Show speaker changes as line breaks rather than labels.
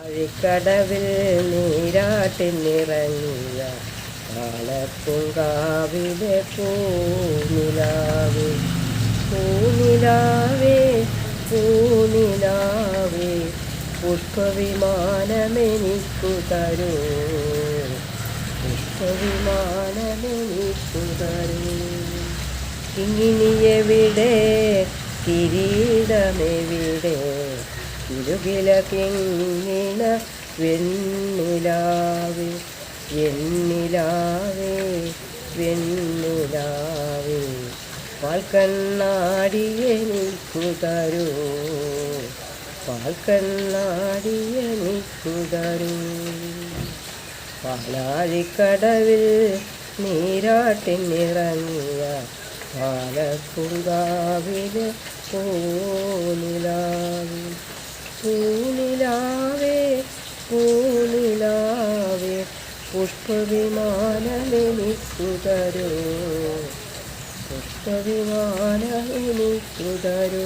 അഴിക്കടവിൽ നീരാട്ടിനിറങ്ങിയ കാളപ്പൂങ്കാവിലെ പൂനിലാവേ പൂനിലാവേ പൂനിലാവേ പുഷ്പവിമാനമെനിക്കു തരൂ പുഷ്പവിമാനമെനിക്കു തരൂ കിങ്ങിണിയെവിടെ കിരീടമെവിടെ കിലുകില കിങ്ങിണ വെണ്ണിലാവേ വെണ്ണിലാവേ വെണ്ണിലാവേ പാൽക്കണ്ണാടിയെനിക്കു തരൂ പാൽക്കണ്ണാടിയെനിക്കു തരൂ പാലാഴിക്കടവിൽ നീരാട്ടിനിറങ്ങിയ കാളപ്പൂങ്കാവിലെ പൂനിലാവേ പൂനിലാവേ പൂനിലാവേ പുഷ്പവിമാനമെനിക്കു തരൂ പുഷ്പവിമാനമെനിക്കു തരൂ.